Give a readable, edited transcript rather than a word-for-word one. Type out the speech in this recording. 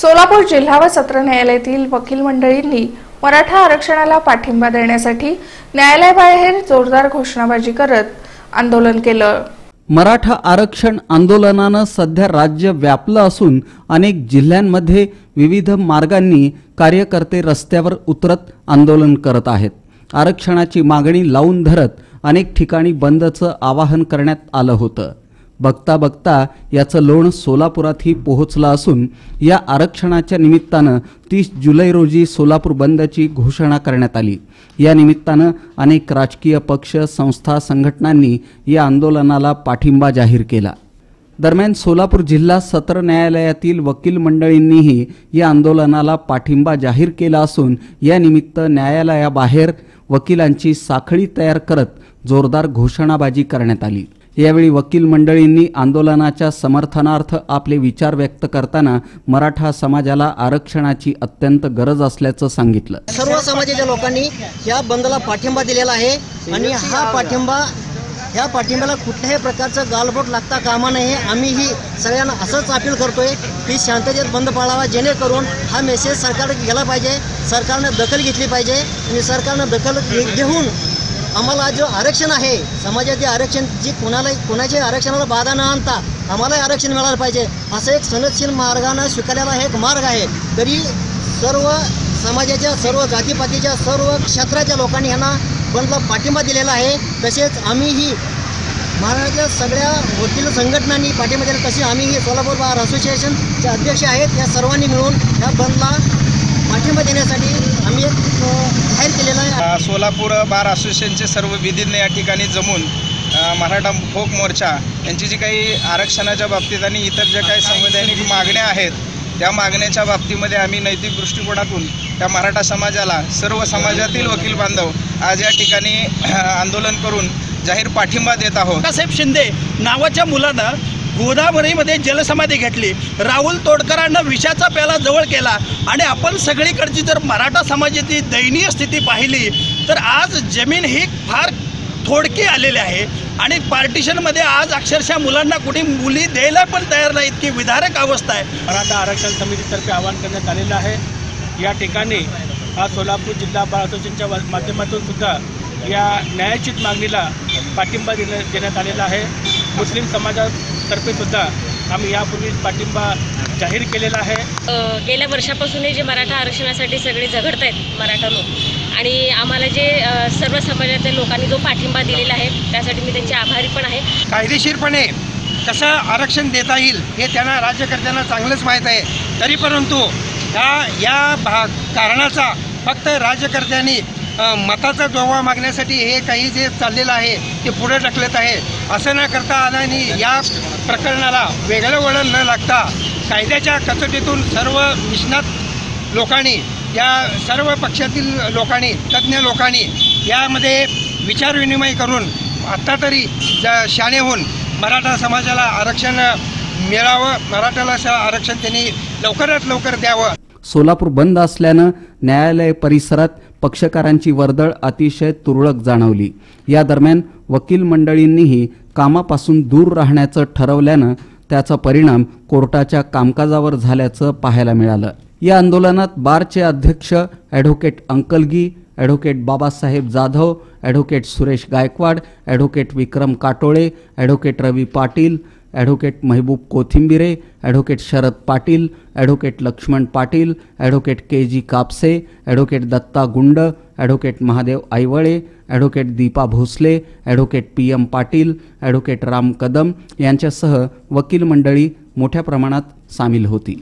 सोलापूर जिल्हा व सत्र न्यायालयातील वकील मंडळींनी मराठा आरक्षणाला पाठिंबा देण्यासाठी न्यायालयाबाहेर जोरदार घोषणाबाजी करत आंदोलन केलं। मराठा आरक्षण आंदोलनानं सध्या राज्य व्यापलं असून अनेक जिल्ह्यांमध्ये विविध मार्गांनी कार्यकर्ते रस्त्यावर उतरत आंदोलन करत आहेत। आरक्षणाची मागणी लावून धरत अनेक ठिकाणी बंदचं आवाहन करण्यात आलं होतं। बघता बघता याचं लोण सोलापुरातही पोहोचलं असून या आरक्षणाच्या निमित्तानं 30 जुलै रोजी सोलापूर बंदची घोषणा करण्यात आली। या निमित्तानं अनेक राजकीय पक्ष, संस्था, संघटनांनी या आंदोलनाला पाठिंबा जाहीर केला। दरम्यान सोलापूर जिल्हा सत्र न्यायालयातील वकील मंडळींनीही या आंदोलनाला पाठिंबा जाहीर केला असून या निमित्त न्यायालयाबाहेर वकिलांची साखळी तयार करत जोरदार घोषणाबाजी करण्यात आली। यावेळी वकील मंडळींनी आंदोलनाच्या समर्थनार्थ आपले विचार व्यक्त करताना मराठा समाजाला आरक्षणाची अत्यंत गरज असल्याचं सांगितलं। सर्व समाजाच्या लोकांनी या बंदला पाठिंबा दिलेला आहे आणि ह्या पाठिंब्याला कुठल्याही प्रकारचं गालबोट लागता कामा नये। आम्हीही सगळ्यांना असंच अपील करतोय की शांततेत बंद पाळावा, जेणेकरून हा मेसेज सरकारकडे गेला पाहिजे, सरकारनं दखल घेतली पाहिजे आणि सरकारनं दखल घेऊन आम्हाला जो आरक्षण आहे, समाजाचे आरक्षण जी कोणाच्या आरक्षणाला बाधा न आणता आम्हाला आरक्षण मिळालं पाहिजे, असं एक सनदशील मार्गानं स्वीकारलेला एक मार्ग आहे। तरी सर्व समाजाच्या, सर्व जातीपातीच्या, सर्व क्षेत्राच्या लोकांनी यांना बंदला पाठिंबा दिलेला आहे। तसेच आम्हीही महाराष्ट्राच्या सगळ्या वकील संघटनांनी पाठिंबा दिला, तसे आम्हीही सोलापूर बार असोसिएशनचे अध्यक्ष आहेत। या सर्वांनी मिळून या बंदला पाठिंबा देण्यासाठी आम्ही एक जाहीर केलेला आहे। सोलापूर बार असोसिएशनचे सर्व विधिज्ञ या ठिकाणी जमून मराठा फोक मोर्चा यांची जी काही आरक्षणाच्या बाबतीत आणि इतर ज्या काही संवैधानिक मागण्या आहेत त्या मागण्याच्या बाबतीमध्ये आम्ही नैतिक दृष्टिकोनातून त्या मराठा समाजाला, सर्व समाजातील वकील बांधव आज या ठिकाणी आंदोलन करून जाहीर पाठिंबा देत आहोत। साहेब शिंदे नावाच्या मुलानं गोदावरीमध्ये जलसमाधी घेतली, राहुल तोडकरांना विषाचा प्याला जवळ केला आणि आपण सगळीकडची जर मराठा समाजाची दयनीय स्थिती पाहिली तर आज जमीन ही फार थोडकी आलेली आहे आणि पार्टिशनमध्ये आज अक्षरशः मुलांना कुठे मुली द्यायला पण तयार नाही, इतकी विदारक अवस्था आहे। मराठा आरक्षण समितीतर्फे आवाहन करण्यात आलेलं आहे। या ठिकाणी आज सोलापूर जिल्हा बार असोसिएशनच्या माध्यमातून सुद्धा या न्यायाचित मागणीला पाठिंबा देण्यात आलेला आहे। मुस्लिम समाजातर्फे सुद्धा आम्ही यापूर्वीच पाठिंबा जाहीर केलेला आहे। गेल्या वर्षापासूनही जे मराठा आरक्षणासाठी सगळे झगडत आहेत मराठा लोक, आणि आम्हाला जे सर्व समाजातल्या लोकांनी जो पाठिंबा दिलेला आहे त्यासाठी मी त्यांचे आभारी पण आहे। कायदेशीरपणे कसं आरक्षण देता येईल हे त्यांना, राज्यकर्त्यांना चांगलंच माहीत आहे। तरी परंतु या कारणाचा फक्त राज्यकर्त्यांनी मताचा जोवा मागण्यासाठी हे काही जे चाललेलं आहे ते पुढे ढकलत आहे। असं न करता आणि या प्रकरणाला वेगळं वळण न लागता कायद्याच्या कसोटीतून सर्व निष्णात लोकांनी, या सर्व पक्षातील लोकांनी, तज्ज्ञ लोकांनी यामध्ये विचारविनिमय करून आत्ता तरी शाणे होऊन मराठा समाजाला आरक्षण मिळावं, मराठाला आरक्षण त्यांनी लवकरात लवकर द्यावं। सोलापूर बंद असल्यानं न्यायालय परिसरात पक्षकारांची वर्दळ अतिशय तुरळक जाणवली। या दरम्यान वकील मंडळींनीही कामापासून दूर राहण्याचं ठरवल्यानं त्याचा परिणाम कोर्टाच्या कामकाजावर झाल्याचं पाहायला मिळालं। या आंदोलनात बारचे अध्यक्ष advocate Ankalgi, advocate Babasaheb Jadhav, advocate Suresh Gaikwad, advocate Vikram Katole, advocate Ravi Patil, advocate Mehboob Kothimbire, advocate Sharad Patil, advocate Laxman Patil, advocate K G. Kapse, advocate Datta Gund, advocate Mahadev Aiwale, advocate Deepa Bhosale, advocate P M. Patil, advocate Ram Kadam यांच्यासह वकील मंडळी मोठ्या प्रमाणात सामील होती।